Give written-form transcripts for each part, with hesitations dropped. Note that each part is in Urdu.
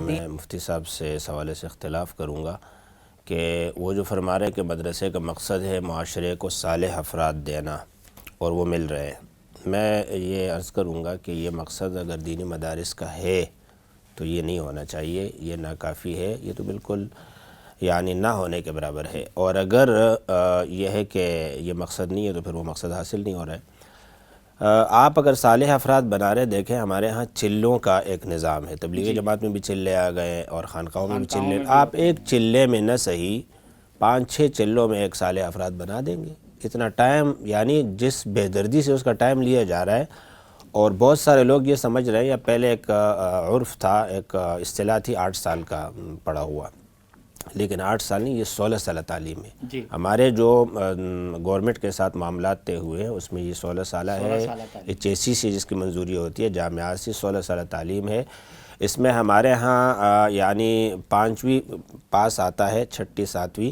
میں مفتی صاحب سے اس حوالے سے اختلاف کروں گا کہ وہ جو فرما رہے ہیں کہ مدرسے کا مقصد ہے معاشرے کو صالح افراد دینا اور وہ مل رہے ہیں، میں یہ عرض کروں گا کہ یہ مقصد اگر دینی مدارس کا ہے تو یہ نہیں ہونا چاہیے، یہ ناکافی ہے، یہ تو بالکل یعنی نہ ہونے کے برابر ہے۔ اور اگر یہ ہے کہ یہ مقصد نہیں ہے تو پھر وہ مقصد حاصل نہیں ہو رہا ہے۔ آپ اگر صالح افراد بنا رہے، دیکھیں ہمارے ہاں چلوں کا ایک نظام ہے، تبلیغی جماعت میں بھی چلے آ گئے اور خانقاہوں میں بھی چلے، آپ ایک چلے میں نہ صحیح 5-6 چلوں میں ایک صالح افراد بنا دیں گے۔ اتنا ٹائم یعنی جس بے دردی سے اس کا ٹائم لیا جا رہا ہے، اور بہت سارے لوگ یہ سمجھ رہے ہیں، یا پہلے ایک عرف تھا، ایک اصطلاح تھی 8 سال کا پڑھا ہوا، لیکن 8 سال نہیں، یہ 16 سالہ تعلیم ہے۔ ہمارے جو گورنمنٹ کے ساتھ معاملات طے ہوئے ہیں اس میں یہ 16 سالہ ہے، HSC سے جس کی منظوری ہوتی ہے، جامعات سے 16 سالہ تعلیم ہے۔ اس میں ہمارے ہاں یعنی 5ویں پاس آتا ہے، 6ٹھی 7ویں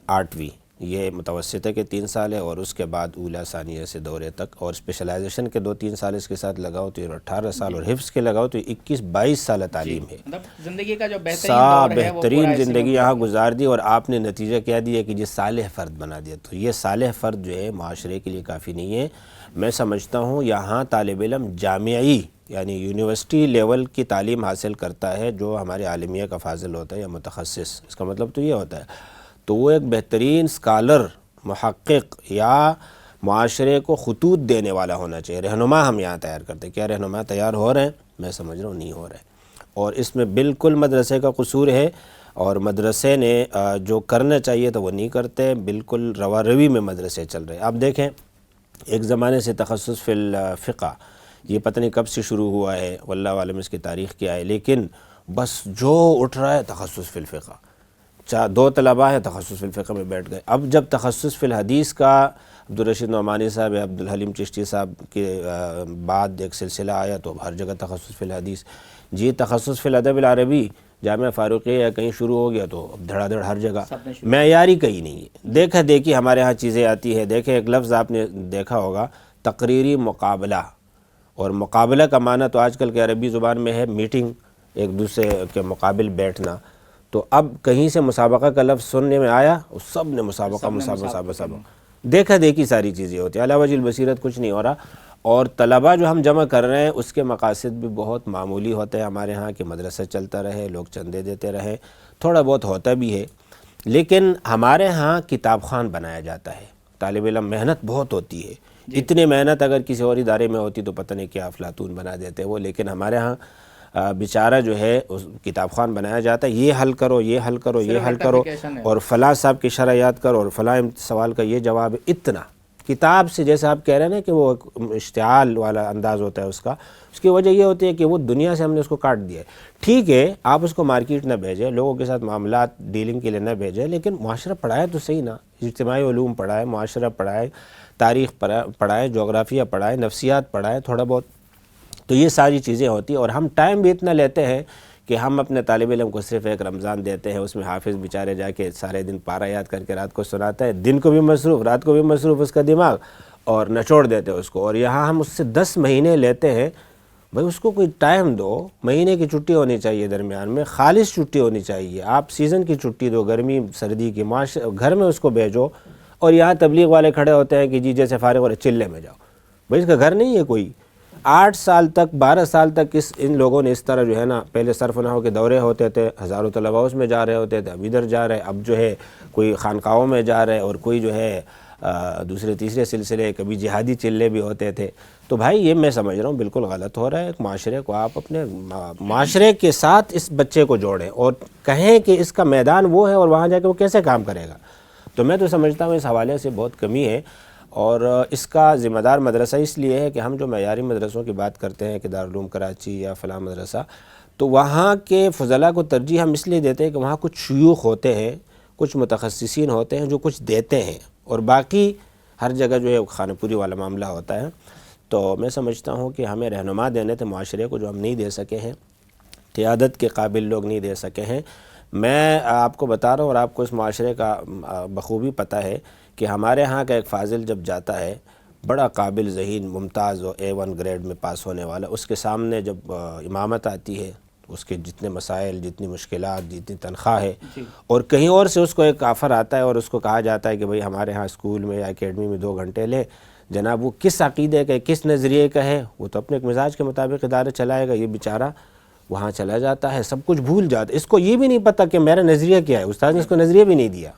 8ویں، یہ متوسطہ کے 3 سال ہے، اور اس کے بعد اولیٰ ثانیہ سے دورے تک، اور اسپیشلائزیشن کے 2-3 سال اس کے ساتھ لگاؤ تو یہ 18 سال، اور حفظ کے لگاؤ تو 21-22 سالہ تعلیم ہے۔ زندگی کا جو بہترین زندگی یہاں گزار دی، اور آپ نے نتیجہ کیا دیا کہ یہ صالح فرد بنا دیا۔ تو یہ صالح فرد جو ہے معاشرے کے لیے کافی نہیں ہے۔ میں سمجھتا ہوں یہاں طالب علم جامعی یعنی یونیورسٹی لیول کی تعلیم حاصل کرتا ہے جو ہمارے عالمیہ کا فاضل ہوتا ہے یا متخصص، اس کا مطلب تو یہ ہوتا ہے، تو وہ ایک بہترین اسکالر، محقق یا معاشرے کو خطوط دینے والا ہونا چاہیے۔ رہنما ہم یہاں تیار کرتے ہیں، کیا رہنما تیار ہو رہے ہیں؟ میں سمجھ رہا ہوں نہیں ہو رہے، اور اس میں بالکل مدرسے کا قصور ہے، اور مدرسے نے جو کرنا چاہیے تو وہ نہیں کرتے، بالکل روا روی میں مدرسے چل رہے ہیں۔ آپ دیکھیں ایک زمانے سے تخصص فی الفقہ، یہ پتہ نہیں کب سے شروع ہوا ہے، واللہ عالم اس کی تاریخ کیا ہے، لیکن بس جو اٹھ رہا ہے تخصص فی الفقہ، 2 طلباء ہیں تخصص فی الفقہ میں بیٹھ گئے۔ اب جب تخصص فی الحدیث کا عبدالرشید نعمانی صاحب یا عبدالحلیم چشتی صاحب کے بعد ایک سلسلہ آیا تو ہر جگہ تخصص فی الحدیث، جی تخصص فی الادب العربی جامعہ فاروقیہ یا کہیں شروع ہو گیا تو اب دھڑا دھڑ ہر جگہ، معیاری کہیں نہیں ہے۔ دیکھا دیکھی ہمارے ہاں چیزیں آتی ہے۔ دیکھیں ایک لفظ آپ نے دیکھا ہوگا، تقریری مقابلہ، اور مقابلہ کا معنی تو آج کل کے عربی زبان میں ہے میٹنگ، ایک دوسرے کے مقابل بیٹھنا، تو اب کہیں سے مسابقہ کا لفظ سننے میں آیا، سب نے مسابقہ دیکھا دیکھی ساری چیزیں ہوتی ہیں، علی وجہ البصیرت کچھ نہیں ہو رہا۔ اور طلباء جو ہم جمع کر رہے ہیں اس کے مقاصد بھی بہت معمولی ہوتے ہیں ہمارے ہاں، کہ مدرسہ چلتا رہے، لوگ چندے دیتے رہے، تھوڑا بہت ہوتا بھی ہے، لیکن ہمارے ہاں کتاب خوان بنایا جاتا ہے، طالب علم محنت بہت ہوتی ہے، اتنی محنت اگر کسی اور ادارے میں ہوتی تو پتہ نہیں کیا افلاطون بنا دیتے وہ، لیکن ہمارے ہاں بیچارہ جو ہے کتاب خوان بنایا جاتا ہے، یہ حل کرو، یہ حل کرو، یہ حل کرو، اور فلاں صاحب کی شرح یاد کرو، اور فلاں سوال کا یہ جواب ہے، اتنا کتاب سے، جیسے آپ کہہ رہے ہیں نا کہ وہ اشتعال والا انداز ہوتا ہے اس کی وجہ یہ ہوتی ہے کہ وہ دنیا سے ہم نے اس کو کاٹ دیا ہے۔ ٹھیک ہے آپ اس کو مارکیٹ نہ بھیجیں، لوگوں کے ساتھ معاملات ڈیلنگ کے لیے نہ بھیجیں، لیکن معاشرہ پڑھائے تو صحیح نا، اجتماعی علوم پڑھائے، معاشرہ پڑھائے، تاریخ پڑھائے، جغرافیہ پڑھائے، نفسیات پڑھائے تھوڑا بہت، تو یہ ساری چیزیں ہوتی ہیں۔ اور ہم ٹائم بھی اتنا لیتے ہیں کہ ہم اپنے طالب علم کو صرف ایک رمضان دیتے ہیں، اس میں حافظ بیچارے جا کے سارے دن پارہ یاد کر کے رات کو سناتا ہے، دن کو بھی مصروف رات کو بھی مصروف اس کا دماغ، اور نچوڑ دیتے ہیں اس کو، اور یہاں ہم اس سے 10 مہینے لیتے ہیں۔ بھئی اس کو کوئی ٹائم دو، مہینے کی چھٹی ہونی چاہیے، درمیان میں خالص چھٹی ہونی چاہیے، آپ سیزن کی چھٹی دو، گرمی سردی کی، گھر میں اس کو بھیجو، اور یہاں تبلیغ والے کھڑے ہوتے ہیں کہ جی جیسے فارغ ہو رہے چلے میں جاؤ، بھئی اس کا گھر نہیں ہے کوئی۔ 8 سال تک 12 سال تک ان لوگوں نے اس طرح جو ہے نا، پہلے صرف نحو کے دورے ہوتے تھے، ہزاروں طلباء اس میں جا رہے ہوتے تھے، اب ادھر جا رہے، اب جو ہے کوئی خانقاہوں میں جا رہے، اور کوئی جو ہے دوسرے تیسرے سلسلے، کبھی جہادی چلے بھی ہوتے تھے۔ تو بھائی یہ میں سمجھ رہا ہوں بالکل غلط ہو رہا ہے۔ معاشرے کو آپ اپنے معاشرے کے ساتھ اس بچے کو جوڑیں اور کہیں کہ اس کا میدان وہ ہے، اور وہاں جا کے وہ کیسے کام کرے گا۔ تو میں تو سمجھتا ہوں اس حوالے سے بہت کمی ہے، اور اس کا ذمہ دار مدرسہ اس لیے ہے کہ ہم جو معیاری مدرسوں کی بات کرتے ہیں کہ دارالعلوم کراچی یا فلاں مدرسہ، تو وہاں کے فضلاء کو ترجیح ہم اس لیے دیتے ہیں کہ وہاں کچھ شیوخ ہوتے ہیں، کچھ متخصصین ہوتے ہیں جو کچھ دیتے ہیں، اور باقی ہر جگہ جو ہے خانہ پوری والا معاملہ ہوتا ہے۔ تو میں سمجھتا ہوں کہ ہمیں رہنما دینے تھے معاشرے کو، جو ہم نہیں دے سکے ہیں، قیادت کے قابل لوگ نہیں دے سکے ہیں۔ میں آپ کو بتا رہا ہوں، اور آپ کو اس معاشرے کا بخوبی پتہ ہے کہ ہمارے ہاں کا ایک فاضل جب جاتا ہے، بڑا قابل ذہین، ممتاز و A1 گریڈ میں پاس ہونے والا، اس کے سامنے جب امامت آتی ہے اس کے جتنے مسائل، جتنی مشکلات، جتنی تنخواہ ہے، اور کہیں اور سے اس کو ایک آفر آتا ہے اور اس کو کہا جاتا ہے کہ بھئی ہمارے ہاں اسکول میں یا اکیڈمی میں 2 گھنٹے لیں، جناب وہ کس عقیدے کا ہے، کس نظریے کا ہے، وہ تو اپنے ایک مزاج کے مطابق ادارے چلائے گا، یہ بیچارہ وہاں چلا جاتا ہے، سب کچھ بھول جاتا ہے، اس کو یہ بھی نہیں پتہ کہ میرا نظریہ کیا ہے، استاد نے اس کو نظریہ بھی نہیں دیا،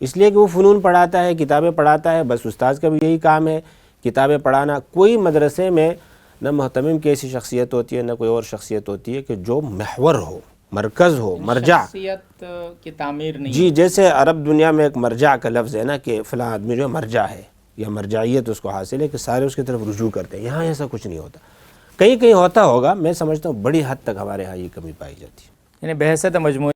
اس لیے کہ وہ فنون پڑھاتا ہے، کتابیں پڑھاتا ہے، بس استاد کا بھی یہی کام ہے کتابیں پڑھانا۔ کوئی مدرسے میں نہ محتمم کی ایسی شخصیت ہوتی ہے، نہ کوئی اور شخصیت ہوتی ہے کہ جو محور ہو، مرکز ہو، مرجع شخصیت کی تعمیر نہیں جی، جیسے عرب دنیا میں ایک مرجع کا لفظ ہے نا کہ فلاں آدمی جو مرجع ہے یا مرجعیت اس کو حاصل ہے کہ سارے اس کی طرف رجوع کرتے ہیں، یہاں ایسا کچھ نہیں ہوتا، کہیں کہیں ہوتا ہوگا، میں سمجھتا ہوں بڑی حد تک ہمارے ہاں یہ کمی پائی جاتی ہے۔ یعنی بحثیت مجموعی